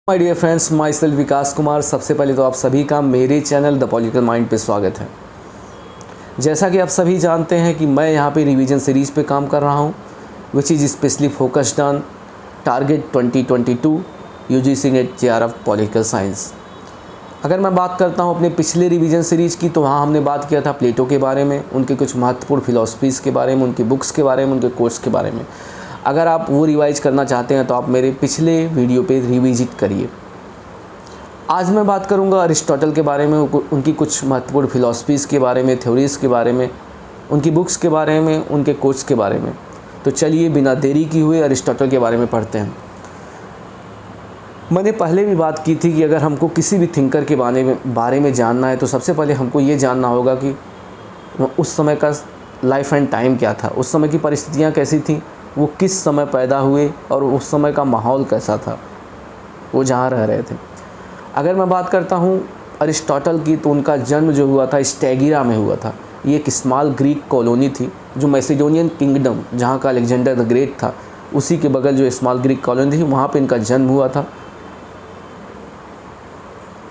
My dear friends, myself Vikas Kumar. सबसे पहले तो आप सभी का मेरे चैनल द पॉलिटिकल माइंड पे स्वागत है। जैसा कि आप सभी जानते हैं कि मैं यहाँ पे रिवीजन सीरीज़ पे काम कर रहा हूँ, which is specially focused on target 2022 UGC net JRF political science. अगर मैं बात करता हूँ अपने पिछले रिवीजन सीरीज़ की, तो वहाँ हमने बात किया था प्लेटो के बारे में, उनके कुछ महत्वपूर्ण फिलॉसफीज़ के बारे में, उनकी बुक्स के बारे में, उनके कोर्स के बारे में। अगर आप वो रिवाइज करना चाहते हैं तो आप मेरे पिछले वीडियो पे रिविजिट करिए। आज मैं बात करूंगा अरिस्टोटल के बारे में, उनकी कुछ महत्वपूर्ण फिलॉसफीज़ के बारे में, थ्योरीज़ के बारे में, उनकी बुक्स के बारे में, उनके कोर्स के बारे में। तो चलिए बिना देरी की हुए अरिस्टोटल के बारे में पढ़ते हैं। मैंने पहले भी बात की थी कि अगर हमको किसी भी थिंकर के बारे में जानना है तो सबसे पहले हमको ये जानना होगा कि उस समय का लाइफ एंड टाइम क्या था, उस समय की परिस्थितियाँ कैसी थी, वो किस समय पैदा हुए और उस समय का माहौल कैसा था, वो जहाँ रह रहे थे। अगर मैं बात करता हूँ अरिस्टोटल की, तो उनका जन्म जो हुआ था स्टैगिरा में हुआ था। ये एक स्मॉल ग्रीक कॉलोनी थी जो मैसिडोनियन किंगडम, जहाँ का अलेक्जेंडर द ग्रेट था, उसी के बगल जो स्मॉल ग्रीक कॉलोनी थी, वहाँ पे इनका जन्म हुआ था।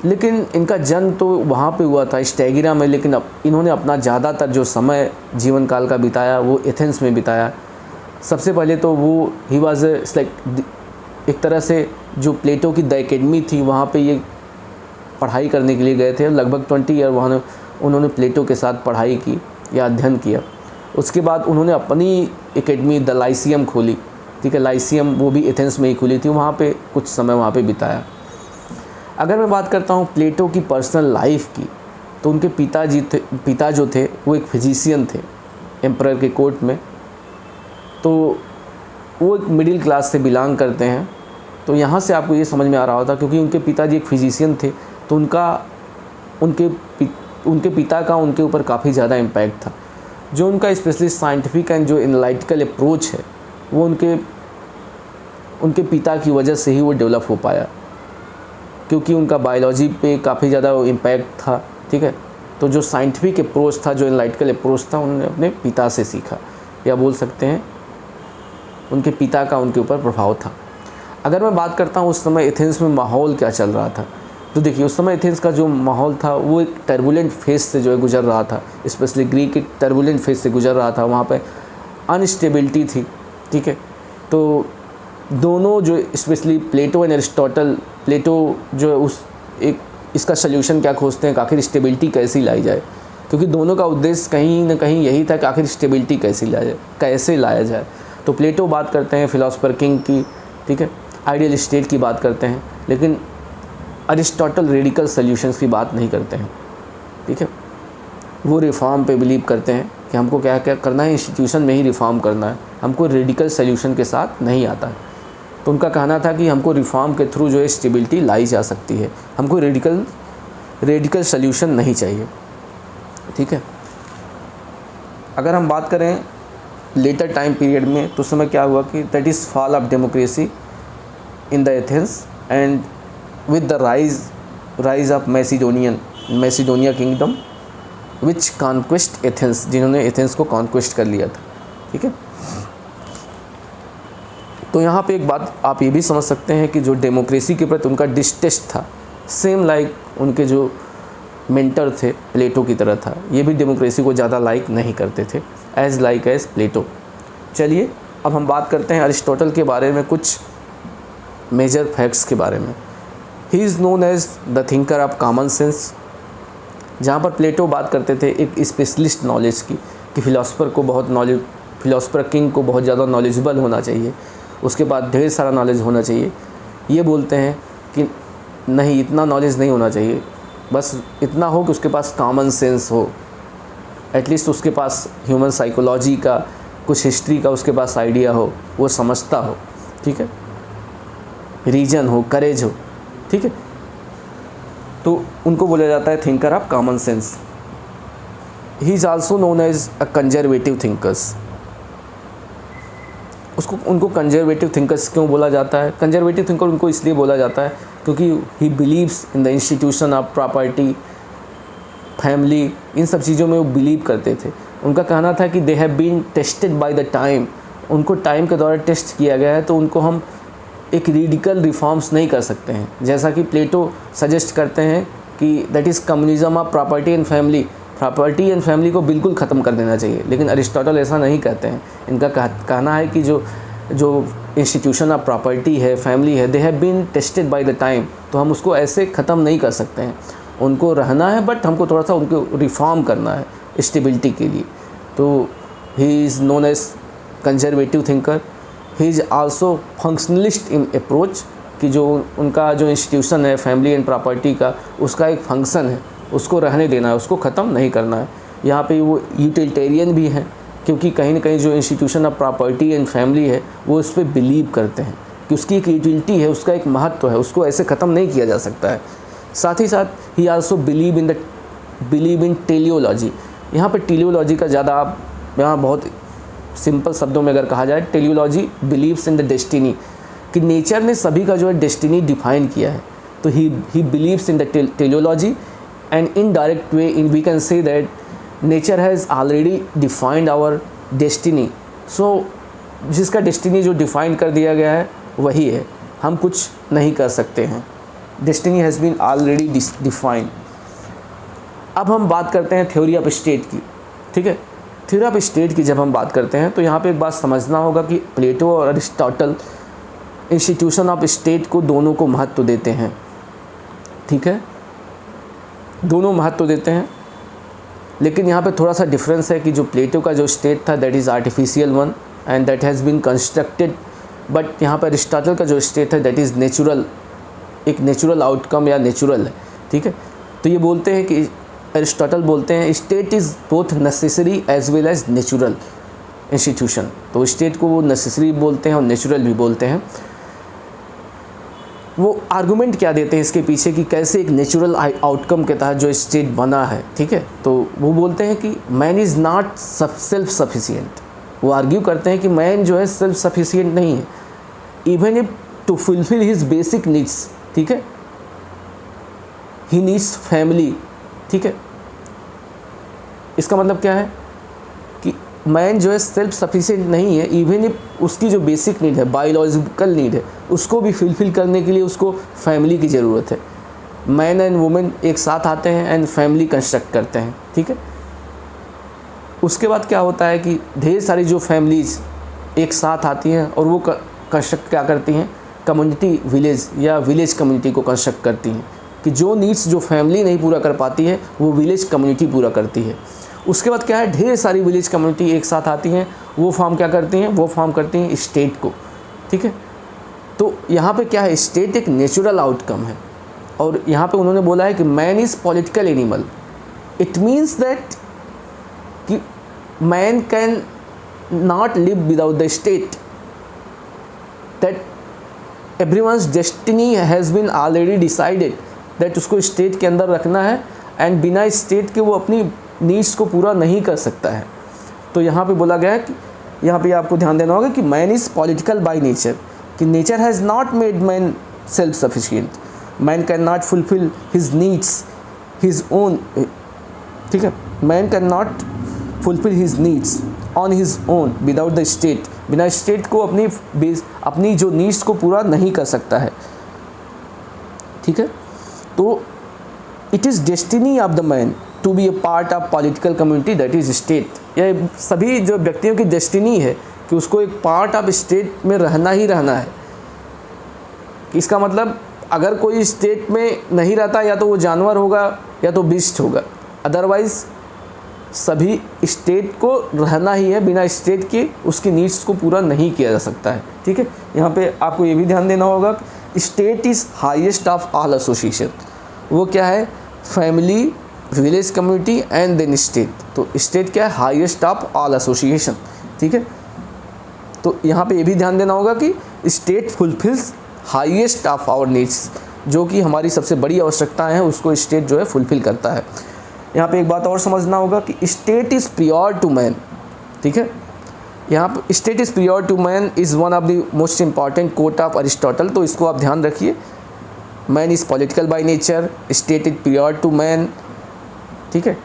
लेकिन इनका जन्म तो वहाँ पे हुआ था स्टैगिरा में, लेकिन इन्होंने अपना ज़्यादातर जो समय जीवन काल का बिताया वो एथेंस में बिताया। सबसे पहले तो वो ही वाज लाइक एक तरह से जो प्लेटो की द एकेडमी थी, वहाँ पे ये पढ़ाई करने के लिए गए थे। लगभग 20 ईयर वहाँ उन्होंने प्लेटो के साथ पढ़ाई की या अध्ययन किया। उसके बाद उन्होंने अपनी एकेडमी द लाइसियम खोली, ठीक है, लाइसियम वो भी एथेंस में ही खुली थी। वहाँ पे कुछ समय वहाँ पे बिताया। अगर मैं बात करता हूँ प्लेटो की पर्सनल लाइफ की, तो उनके पिता जो थे वो एक फिजिशियन थे एम्परर के कोर्ट में। तो वो एक मिडिल क्लास से बिलोंग करते हैं। तो यहाँ से आपको ये समझ में आ रहा होता, क्योंकि उनके पिताजी एक फिजिशियन थे, तो उनके पिता का उनके ऊपर काफ़ी ज़्यादा इम्पैक्ट था। जो उनका स्पेशली साइंटिफिक एंड जो एनालिटिकल अप्रोच है, वो उनके पिता की वजह से ही वो डेवलप हो पाया, क्योंकि उनका बायोलॉजी पे काफ़ी ज़्यादा इम्पैक्ट था, ठीक है। तो जो साइंटिफिक अप्रोच था, जो एनालिटिकल अप्रोच था, उन्होंने अपने पिता से सीखा, या बोल सकते हैं उनके पिता का उनके ऊपर प्रभाव था। अगर मैं बात करता हूँ उस समय एथेंस में माहौल क्या चल रहा था, तो देखिए उस समय एथेंस का जो माहौल था वो एक टर्बुलेंट फेज से जो है गुजर रहा था। स्पेशली ग्रीक एक टर्बुलेंट फेज से गुजर रहा था। वहाँ पे अनस्टेबिलिटी थी, ठीक है। तो दोनों जो स्पेशली प्लेटो एंड अरिस्टोटल, प्लेटो जो है इसका सल्यूशन क्या खोजते हैं कि आखिर स्टेबिलिटी कैसी लाई जाए, क्योंकि दोनों का उद्देश्य कहीं ना कहीं यही था कि आखिर स्टेबिलिटी कैसे लाया जाए। तो प्लेटो बात करते हैं फिलोसोफर किंग की, ठीक है, आइडियल स्टेट की बात करते हैं, लेकिन अरिस्टोटल रेडिकल सॉल्यूशंस की बात नहीं करते हैं, ठीक है। वो रिफॉर्म पे बिलीव करते हैं कि हमको क्या क्या करना है, इंस्टीट्यूशन में ही रिफॉर्म करना है, हमको रेडिकल सॉल्यूशन के साथ नहीं आता है। तो उनका कहना था कि हमको रिफॉर्म के थ्रू जो है स्टेबिलिटी लाई जा सकती है, हमको रेडिकल सॉल्यूशन नहीं चाहिए, ठीक है। अगर हम बात करें लेटर टाइम पीरियड में, तो समय क्या हुआ कि that is fall of democracy in the Athens and with the rise of Macedonia kingdom which conquest Athens, जिन्होंने एथेंस को कॉन्क्वेस्ट कर लिया था, ठीक है। तो यहाँ पे एक बात आप ये भी समझ सकते हैं कि जो डेमोक्रेसी के प्रति उनका डिस्टेस्ट था, सेम लाइक उनके जो मेंटर थे प्लेटो की तरह था। ये भी डेमोक्रेसी को ज़्यादा लाइक नहीं करते थे एज प्लेटो। चलिए अब हम बात करते हैं अरिस्टोटल के बारे में, कुछ मेजर फैक्ट्स के बारे में। He is known as the thinker of common sense. जहाँ पर प्लेटो बात करते थे एक स्पेशलिस्ट नॉलेज की, कि फिलोसोफर किंग को बहुत ज़्यादा नॉलेजेबल होना चाहिए, उसके बाद ढेर सारा नॉलेज होना चाहिए। ये बोलते हैं कि नहीं, इतना नॉलेज नहीं होना चाहिए, बस इतना हो कि उसके पास कॉमन सेंस हो, एटलीस्ट उसके पास ह्यूमन साइकोलॉजी का, कुछ हिस्ट्री का उसके पास आइडिया हो, वो समझता हो, ठीक है, रीजन हो, करेज हो, ठीक है। तो उनको बोला जाता है thinker of common sense. He is also known as a conservative thinkers. उनको कंजर्वेटिव थिंकर्स क्यों बोला जाता है? कंजर्वेटिव थिंकर उनको इसलिए बोला जाता है क्योंकि he believes in the institution of property, family, इन सब चीज़ों में वो बिलीव करते थे। उनका कहना था कि they have been tested by the time, उनको टाइम के द्वारा टेस्ट किया गया है, तो उनको हम एक रेडिकल रिफॉर्म्स नहीं कर सकते हैं, जैसा कि प्लेटो सजेस्ट करते हैं कि that is communism of property and family, property and family को बिल्कुल ख़त्म कर देना चाहिए। लेकिन अरिस्टोटल ऐसा नहीं कहते हैं। इनका कहना है कि जो इंस्टीट्यूशन ऑफ प्रॉपर्टी है, फैमिली है, they have been tested by the time, तो हम उसको ऐसे ख़त्म नहीं कर सकते हैं। उनको रहना है, बट हमको थोड़ा सा उनको रिफॉर्म करना है स्टेबिलिटी के लिए। तो he is known as conservative thinker. He is also functionalist in approach, कि जो उनका जो इंस्टीट्यूशन है फैमिली एंड प्रॉपर्टी का, उसका एक फंक्शन है, उसको रहने देना है, उसको ख़त्म नहीं करना है। यहाँ पे वो यूटिलिटेरियन भी हैं, क्योंकि कहीं ना कहीं जो institution of property and family है वो उस पर बिलीव करते हैं कि उसकी एक यूटिलिटी है, उसका एक महत्व है, उसको ऐसे ख़त्म नहीं किया जा सकता है। साथ ही साथ ही आल्सो बिलीव इन टेलियोलॉजी। यहाँ पे टेलियोलॉजी का ज़्यादा आप यहाँ बहुत सिंपल शब्दों में अगर कहा जाए, teleology beliefs in the destiny, कि नेचर ने सभी का जो है डेस्टिनी डिफाइन किया है। तो he believes in the teleology and in direct way we can say that nature has already defined our destiny. So जिसका डेस्टिनी जो डिफाइन कर दिया गया है वही है, हम कुछ नहीं कर सकते हैं। Destiny has been already defined. अब हम बात करते हैं थ्योरी ऑफ स्टेट की, ठीक है। थ्योरी ऑफ स्टेट की जब हम बात करते हैं तो यहाँ पे एक बात समझना होगा कि प्लेटो और अरिस्टोटल इंस्टीट्यूशन ऑफ स्टेट को दोनों को महत्व देते हैं, ठीक है, दोनों महत्व देते हैं। लेकिन यहाँ पे थोड़ा सा डिफरेंस है कि जो प्लेटो का जो स्टेट था that is artificial one and that has been constructed, but यहाँ पर अरिस्टोटल का जो स्टेट है दैट इज़ नेचुरल, एक नेचुरल आउटकम या नेचुरल है, ठीक है। तो ये बोलते हैं कि अरिस्टोटल बोलते हैं state is both necessary as well as natural institution. तो स्टेट को वो नेसेसरी बोलते हैं और नेचुरल भी बोलते हैं। वो आर्गुमेंट क्या देते हैं इसके पीछे कि कैसे एक नेचुरल आउटकम के तहत जो स्टेट बना है, ठीक है। तो वो बोलते हैं कि man is not self sufficient. वो आर्ग्यू करते हैं कि मैन जो है सेल्फ सफिशिएंट नहीं है, even if two fulfil his basic needs, ठीक है, ही नीड्स फैमिली, ठीक है। इसका मतलब क्या है कि मैन जो है सेल्फ सफिशिएंट नहीं है, इवन इफ उसकी जो बेसिक नीड है, बायोलॉजिकल नीड है, उसको भी फुलफिल करने के लिए उसको फैमिली की ज़रूरत है। मैन एंड वुमेन एक साथ आते हैं एंड फैमिली कंस्ट्रक्ट करते हैं, ठीक है। उसके बाद क्या होता है कि ढेर सारी जो फैमिलीज़ एक साथ आती हैं और वो कंस्ट्रक्ट क्या करती हैं, कम्युनिटी विलेज या विलेज कम्युनिटी को कंस्ट्रक्ट करती हैं, कि जो नीड्स जो फैमिली नहीं पूरा कर पाती है वो विलेज कम्युनिटी पूरा करती है। उसके बाद क्या है, ढेर सारी विलेज कम्युनिटी एक साथ आती हैं, वो फॉर्म क्या करती हैं, वो फॉर्म करती हैं स्टेट को, ठीक है। तो यहाँ पे क्या है, स्टेट एक नेचुरल आउटकम है। और यहाँ पे उन्होंने बोला है कि man is political animal. It means that कि man can not live without the state, that everyone's destiny has been already decided, that उसको स्टेट के अंदर रखना है एंड बिना स्टेट के वो अपनी नीड्स को पूरा नहीं कर सकता है। तो यहाँ पे बोला गया है कि यहाँ पे आपको ध्यान देना होगा कि man is political by nature, कि nature has not made man self sufficient, man can not fulfil his needs his own, ठीक है। Man can not fulfil his needs on his own without the state, बिना state को अपनी जो needs को पूरा नहीं कर सकता है, ठीक है। तो it is destiny of the man to be a part of political community that is state. यह सभी जो व्यक्तियों की डेस्टिनी है कि उसको एक पार्ट ऑफ स्टेट में रहना ही रहना है। इसका मतलब अगर कोई स्टेट में नहीं रहता या तो वो जानवर होगा या तो बिस्ट होगा, अदरवाइज़ सभी स्टेट को रहना ही है, बिना स्टेट के उसकी नीड्स को पूरा नहीं किया जा सकता है, ठीक है। यहाँ पे आपको ये भी ध्यान देना होगा state is highest of all association. वो क्या है, family, village community and then state. तो स्टेट क्या है, हाईएस्ट ऑफ ऑल एसोसिएशन, ठीक है। तो यहाँ पे ये भी ध्यान देना होगा कि state fulfils highest of our needs, जो कि हमारी सबसे बड़ी आवश्यकताएं हैं उसको स्टेट जो है फुलफिल करता है। यहाँ पे एक बात और समझना होगा कि state is prior to man, ठीक है। यहाँ पर state is prior to man is one of the most important quote of Aristotle. तो इसको आप ध्यान रखिए, man is political by nature, state is prior to man, ठीक है।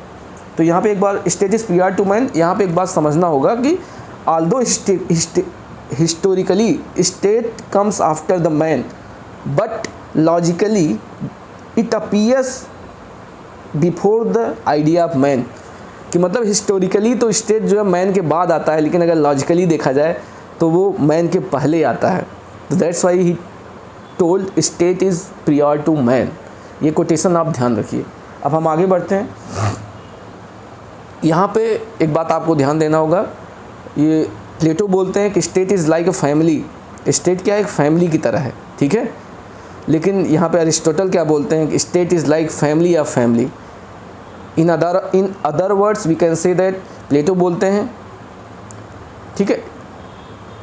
तो यहाँ पे एक बार state is prior to man, यहाँ पे एक बात समझना होगा कि although historically state comes after the man but logically it appears before the idea of man. कि मतलब हिस्टोरिकली तो स्टेट जो है मैन के बाद आता है, लेकिन अगर लॉजिकली देखा जाए तो वो मैन के पहले आता है। तो that's why he told state is prior to man. ये कोटेशन आप ध्यान रखिए। अब हम आगे बढ़ते हैं। यहाँ पे एक बात आपको ध्यान देना होगा, ये प्लेटो बोलते हैं कि state is like a family. State क्या है, एक फैमिली की तरह है, ठीक है। लेकिन यहाँ पे अरिस्टोटल क्या बोलते हैं कि state is like family of family. In other words we can say that, Plato बोलते हैं, ठीक है,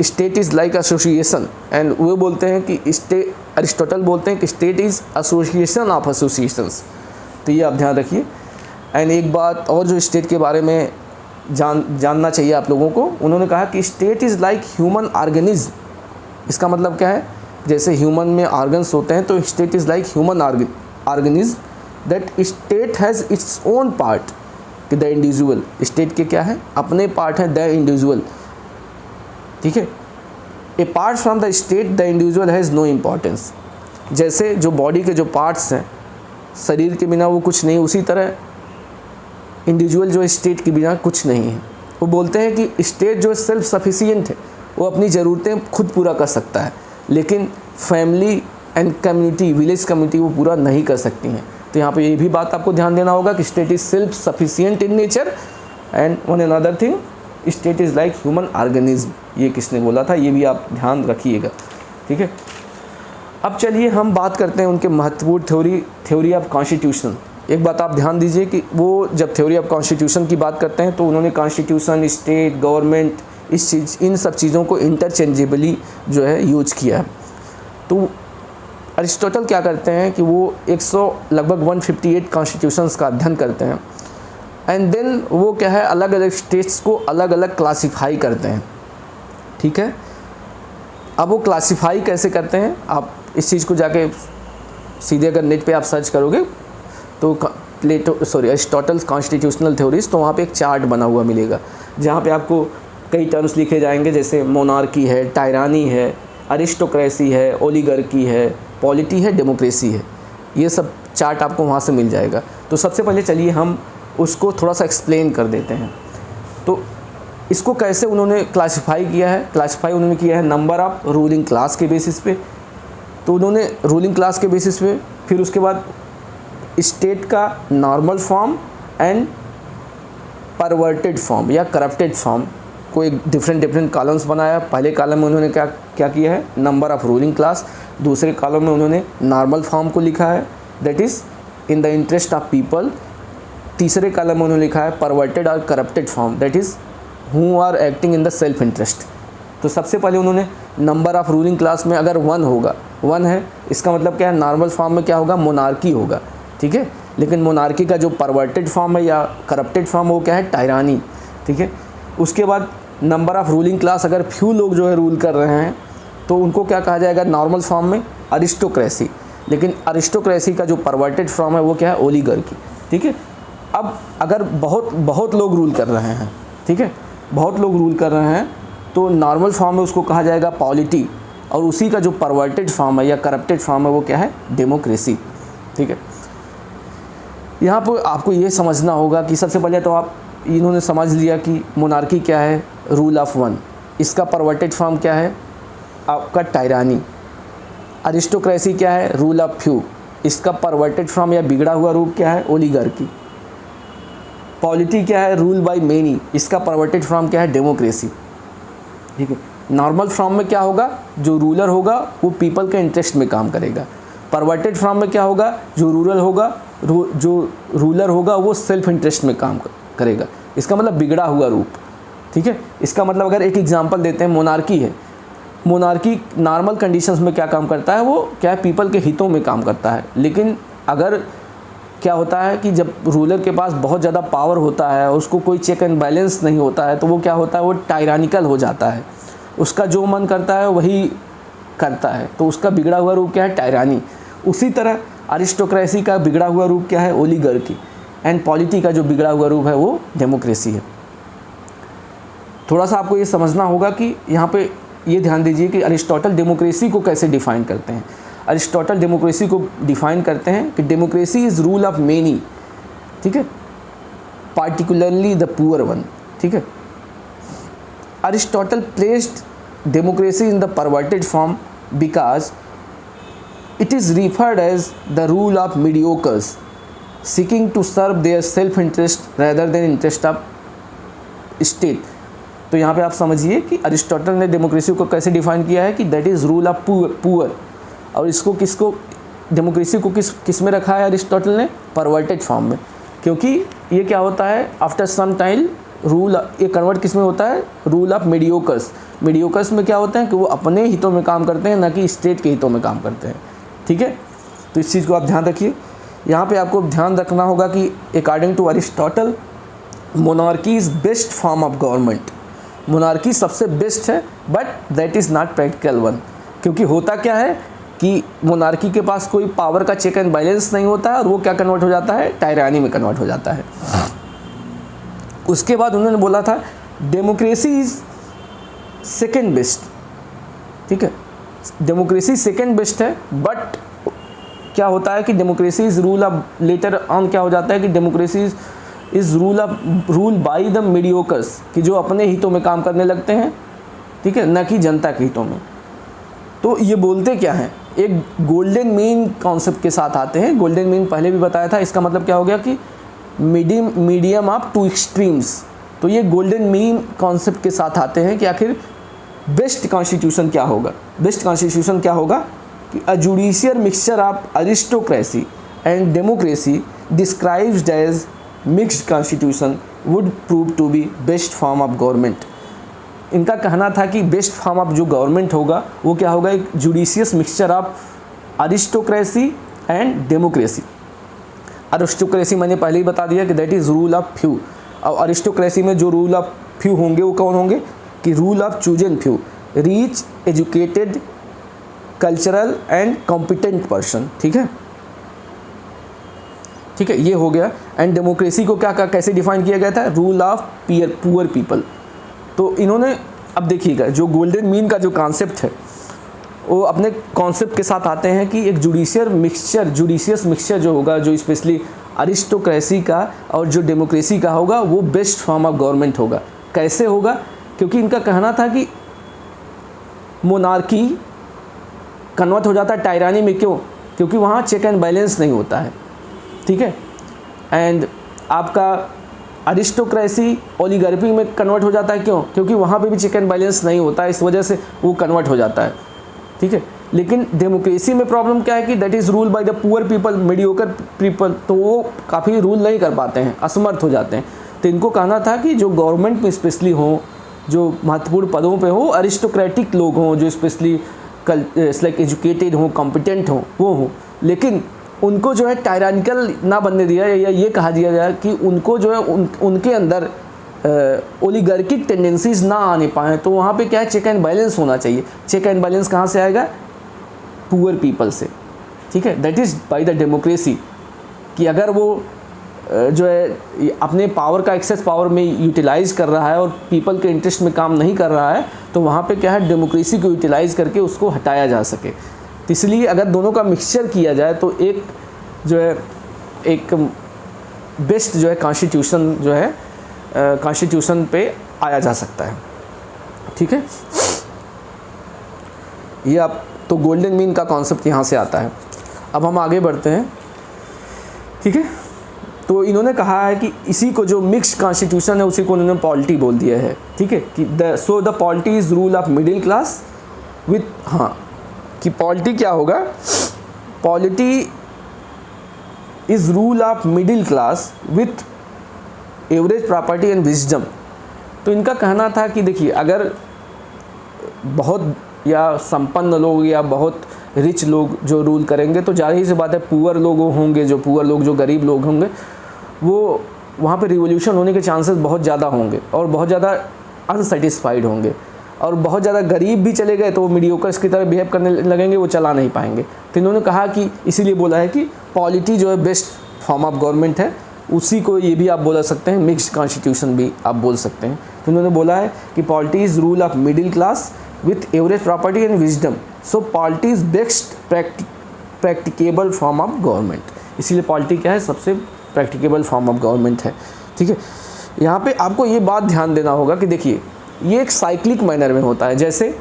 state is like association, and वो बोलते हैं कि अरिस्टोटल बोलते हैं कि state is association of associations. तो ये आप ध्यान रखिए। एंड एक बात और जो स्टेट के बारे में जानना चाहिए आप लोगों को, उन्होंने कहा कि state is like human organism. इसका मतलब क्या है, जैसे ह्यूमन में ऑर्गन्स होते हैं तो state is like human organism that state has its own part कि द इंडिविजुअल। स्टेट के क्या है, अपने पार्ट हैं, द इंडिविजुअल, ठीक है। Apart from the state the individual has no importance. जैसे जो बॉडी के जो पार्ट्स हैं, शरीर के बिना वो कुछ नहीं, उसी तरह इंडिविजुअल जो स्टेट के बिना कुछ नहीं है। वो बोलते हैं कि स्टेट जो सेल्फ सफिशिएंट है, वो अपनी ज़रूरतें खुद पूरा कर सकता है, लेकिन family and community, village community वो पूरा नहीं कर सकती हैं। तो यहाँ पे ये भी बात आपको ध्यान देना होगा कि state is self sufficient in nature and one another thing state is like human organism. ये किसने बोला था, ये भी आप ध्यान रखिएगा, ठीक है। अब चलिए हम बात करते हैं उनके महत्वपूर्ण थ्योरी ऑफ कॉन्स्टिट्यूशन। एक बात आप ध्यान दीजिए कि वो जब थ्योरी ऑफ कॉन्स्टिट्यूशन की बात करते हैं तो उन्होंने कॉन्स्टिट्यूशन, स्टेट, गवर्नमेंट, इन सब चीज़ों को इंटरचेंजेबली जो है यूज किया है। तो अरिस्टोटल क्या करते हैं कि वो लगभग 158 कॉन्स्टिट्यूशंस का अध्ययन करते हैं एंड देन वो क्या है, अलग अलग स्टेट्स को अलग अलग क्लासीफाई करते हैं, ठीक है। अब वो क्लासीफाई कैसे करते हैं, आप इस चीज़ को जाके सीधे अगर नेट पे आप सर्च करोगे तो अरिस्टोटल कॉन्स्टिट्यूशनल थ्योरीज, तो वहाँ पे एक चार्ट बना हुआ मिलेगा जहाँ पे आपको कई टर्म्स लिखे जाएंगे, जैसे मोनार्की है, टायरानी है, अरिस्टोक्रेसी है, ओलिगार्की है, पॉलिटी है, डेमोक्रेसी है। ये सब चार्ट आपको वहाँ से मिल जाएगा। तो सबसे पहले चलिए हम उसको थोड़ा सा एक्सप्लेन कर देते हैं। तो इसको कैसे उन्होंने क्लासिफाई किया है, क्लासिफाई उन्होंने किया है नंबर ऑफ रूलिंग क्लास के बेसिस पे। तो उन्होंने रूलिंग क्लास के बेसिस पे, फिर उसके बाद स्टेट का normal form and perverted form या करप्टेड फॉर्म को एक डिफरेंट कॉलम्स बनाया। पहले कॉलम में उन्होंने क्या किया है, नंबर ऑफ रूलिंग क्लास। दूसरे कॉलम में उन्होंने नॉर्मल फॉर्म को लिखा है, that is in the interest of people. तीसरे कॉलम में उन्होंने लिखा है परवर्टेड और corrupted form, that is who are acting in the self interest. तो सबसे पहले उन्होंने नंबर ऑफ रूलिंग क्लास में अगर 1 होगा, 1 है, इसका मतलब क्या है, नॉर्मल फॉर्म में क्या होगा, मोनार्की होगा, ठीक है। लेकिन मोनार्की का जो परवर्टेड फॉर्म है या करप्टेड फॉर्म वो क्या है, टायरानी, ठीक है। उसके बाद नंबर ऑफ रूलिंग क्लास अगर फ्यू लोग जो है रूल कर रहे हैं तो उनको क्या कहा जाएगा, नॉर्मल फॉर्म में अरिस्टोक्रेसी। लेकिन अरिस्टोक्रेसी का जो परवर्टेड फॉर्म है वो क्या है, ओलिगार्की, ठीक है। अब अगर बहुत लोग रूल कर रहे हैं, ठीक है, बहुत लोग रूल कर रहे हैं, तो नॉर्मल फॉर्म में उसको कहा जाएगा पॉलिटी, और उसी का जो परवर्टेड फॉर्म है या करप्टेड फॉर्म है वो क्या है, डेमोक्रेसी, ठीक है। यहाँ पर आपको ये समझना होगा कि सबसे पहले तो आप इन्होंने समझ लिया कि मोनार्की क्या है, रूल ऑफ 1, इसका परवर्टेड फॉर्म क्या है आपका टायरानी। अरिस्टोक्रेसी क्या है, रूल ऑफ फ्यू, इसका परवर्टेड फॉर्म या बिगड़ा हुआ रूप क्या है, ओलिगार्की। पॉलिटी क्या है, रूल बाय मेनी, इसका परवर्टेड फॉर्म क्या है, डेमोक्रेसी, ठीक है। नॉर्मल फॉर्म में क्या होगा, जो रूलर होगा वो पीपल के इंटरेस्ट में काम करेगा। परवर्टेड फॉर्म में क्या होगा, जो रूलर होगा वो सेल्फ इंटरेस्ट में काम करेगा, इसका मतलब बिगड़ा हुआ रूप, ठीक है। इसका मतलब अगर एक एग्जांपल देते हैं, मोनार्की है, मोनार्की नॉर्मल कंडीशंस में क्या काम करता है, वो क्या है, पीपल के हितों में काम करता है। लेकिन अगर क्या होता है कि जब रूलर के पास बहुत ज़्यादा पावर होता है, उसको कोई चेक एंड बैलेंस नहीं होता है, तो वो क्या होता है, वो टायरानिकल हो जाता है, उसका जो मन करता है वही करता है, तो उसका बिगड़ा हुआ रूप क्या है, टायरानी। उसी तरह अरिस्टोक्रेसी का बिगड़ा हुआ रूप क्या है, ओलिगार्की, एंड पॉलिटी का जो बिगड़ा हुआ रूप है वो डेमोक्रेसी है। थोड़ा सा आपको ये समझना होगा कि यहाँ पे ये ध्यान दीजिए कि अरिस्टोटल डेमोक्रेसी को कैसे डिफ़ाइन करते हैं। अरिस्टोटल डेमोक्रेसी को डिफ़ाइन करते हैं कि democracy is rule of many, ठीक है, पार्टिकुलरली द पुअर वन, ठीक है। Aristotle placed democracy in the perverted form because it is referred as the rule of mediocres seeking to serve their self interest rather than interest of state। तो यहाँ पे आप समझिए कि Aristotle ने democracy को कैसे डिफाइन किया है कि that is rule of poor, और इसको किसको, डेमोक्रेसी को किस में रखा है अरिस्टोटल ने, परवर्टेड फॉर्म में, क्योंकि ये क्या होता है आफ्टर सम टाइम रूल, ये कन्वर्ट किस में होता है, रूल ऑफ मीडियोकर्स। मीडियोकर्स में क्या होता है कि वो अपने हितों में काम करते हैं, ना कि स्टेट के हितों में काम करते हैं, ठीक है। तो इस चीज़ को आप ध्यान रखिए। यहाँ पे आपको ध्यान रखना होगा कि according to Aristotle monarchy is best form of government. Monarchy सबसे बेस्ट है, but that is not practical one, क्योंकि होता क्या है कि मोनार्की के पास कोई पावर का चेक एंड बैलेंस नहीं होता है, और वो क्या कन्वर्ट हो जाता है, टायरानी में कन्वर्ट हो जाता है। उसके बाद उन्होंने बोला था डेमोक्रेसी इज़ सेकेंड बेस्ट, ठीक है, डेमोक्रेसी सेकेंड बेस्ट है, बट क्या होता है कि democracy is rule of, later on क्या हो जाता है कि democracy is rule by the Mediocres, कि जो अपने हितों में काम करने लगते हैं, ठीक है, न कि जनता के हितों में। तो ये बोलते क्या हैं, एक गोल्डन मीन कॉन्सेप्ट के साथ आते हैं। गोल्डन मीन पहले भी बताया था, इसका मतलब क्या हो गया कि मीडियम ऑफ टू एक्सट्रीम्स। तो ये गोल्डन मीन कॉन्सेप्ट के साथ आते हैं कि आखिर बेस्ट कॉन्स्टिट्यूशन क्या होगा। बेस्ट कॉन्स्टिट्यूशन क्या होगा कि a judicial mixture of aristocracy and democracy described as mixed constitution would prove to be best form of government. इनका कहना था कि बेस्ट फॉर्म ऑफ जो गवर्नमेंट होगा वो क्या होगा, एक judicious mixture of aristocracy and democracy. Aristocracy मैंने पहले ही बता दिया कि that is rule of few, और अरिस्टोक्रेसी में जो रूल ऑफ फ्यू होंगे वो कौन होंगे कि rule of chosen few, rich, educated, cultural and competent person, ठीक है, ठीक है, ये हो गया। एंड डेमोक्रेसी को क्या कैसे डिफाइन किया गया था, रूल ऑफ पुअर पीपल। तो इन्होंने, अब देखिएगा जो गोल्डन मीन का जो कॉन्सेप्ट है वो अपने कॉन्सेप्ट के साथ आते हैं कि एक जुडिशियस मिक्सचर जो होगा, जो स्पेशली अरिस्टोक्रेसी का और जो डेमोक्रेसी का होगा, वो बेस्ट फॉर्म ऑफ गवर्नमेंट होगा। कैसे होगा, क्योंकि इनका कहना था कि मोनार्की कन्वर्ट हो जाता है टायरानी में, क्यों, क्योंकि वहाँ चेक एंड बैलेंस नहीं होता है, ठीक है। एंड आपका अरिस्टोक्रेसी ओलिगार्की में कन्वर्ट हो जाता है, क्यों, क्योंकि वहाँ पे भी चेक एंड बैलेंस नहीं होता है, इस वजह से वो कन्वर्ट हो जाता है, ठीक है। लेकिन डेमोक्रेसी में प्रॉब्लम क्या है कि that is rule by the poor people, mediocre people, तो वो काफ़ी रूल नहीं कर पाते हैं, असमर्थ हो जाते हैं। तो इनको कहना था कि जो गवर्नमेंट में स्पेशली हों, जो महत्वपूर्ण पदों पे हो, अरिस्टोक्रेटिक लोग हों, जो स्पेशली लाइक एजुकेटेड हों, कॉम्पिटेंट हों, वो हों, लेकिन उनको जो है टायरानिकल ना बनने दिया, या ये कहा दिया जाए कि उनको जो है उनके अंदर ओलिगार्किक टेंडेंसीज ना आने पाएँ। तो वहाँ पे क्या है, चेक एंड बैलेंस होना चाहिए। चेक एंड बैलेंस कहाँ से आएगा, पुअर पीपल से, ठीक है, that is by the democracy, कि अगर वो जो है अपने पावर का एक्सेस पावर में यूटिलाइज़ कर रहा है और पीपल के इंटरेस्ट में काम नहीं कर रहा है, तो वहाँ पे क्या है, डेमोक्रेसी को यूटिलाइज़ करके उसको हटाया जा सके। तो इसलिए अगर दोनों का मिक्सचर किया जाए तो एक जो है एक बेस्ट जो है कॉन्स्टिट्यूशन जो है कॉन्स्टिट्यूशन पे आया जा सकता है, ठीक है। ये आप तो गोल्डन मीन का कॉन्सेप्ट यहाँ से आता है। अब हम आगे बढ़ते हैं, ठीक है। तो इन्होंने कहा है कि इसी को जो मिक्स्ड कॉन्स्टिट्यूशन है उसी को उन्होंने पॉलिटी बोल दिया है, ठीक है, कि the polity is rule of middle class with, हाँ, कि पॉलिटी क्या होगा, polity is rule of middle class with average property and wisdom. तो इनका कहना था कि देखिए, अगर बहुत या संपन्न लोग या बहुत रिच लोग जो रूल करेंगे तो जाहिर सी बात है पुअर लोग होंगे, जो गरीब लोग होंगे, वो वहाँ पे रिवोल्यूशन होने के चांसेस बहुत ज़्यादा होंगे और बहुत ज़्यादा अनसेटिस्फाइड होंगे, और बहुत ज़्यादा गरीब भी चले गए तो वो मीडियोकर्स की तरह बिहेव करने लगेंगे, वो चला नहीं पाएंगे। तो इन्होंने कहा कि इसीलिए बोला है कि पॉलिटी जो है बेस्ट फॉर्म ऑफ गवर्नमेंट है, उसी को ये भी आप बोल सकते हैं, मिक्स्ड कॉन्स्टिट्यूशन भी आप बोल सकते हैं। तो इन्होंने बोला है कि polity is rule of middle class with average property and wisdom. So polity is best practicable form of government. इसीलिए पॉलिटी क्या है, सबसे प्रैक्टिकेबल फॉर्म ऑफ गवर्नमेंट है। ठीक है, यहाँ पे आपको ये बात ध्यान देना होगा कि देखिए ये एक साइक्लिक मैनर में होता है। जैसे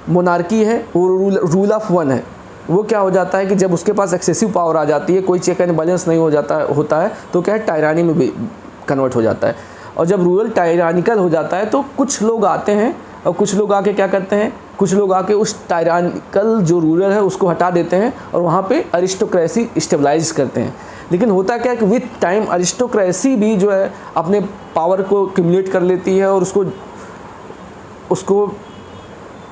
मोनार्की है वो रूल ऑफ वन है, वो क्या हो जाता है कि जब उसके पास एक्सेसिव पावर आ जाती है, कोई चेक एंड बैलेंस नहीं होता है तो क्या है, टायरानी में भी कन्वर्ट हो जाता है। और जब रूरल टायरानिकल हो जाता है तो कुछ लोग आते हैं और कुछ लोग आके क्या करते हैं, कुछ लोग आके उस टायरानिकल जो रूरल है उसको हटा देते हैं और वहाँ पे अरिस्टोक्रेसी स्टेबलाइज करते हैं। लेकिन होता क्या है कि विथ टाइम अरिस्टोक्रेसी भी जो है अपने पावर को क्यूमुलेट कर लेती है और उसको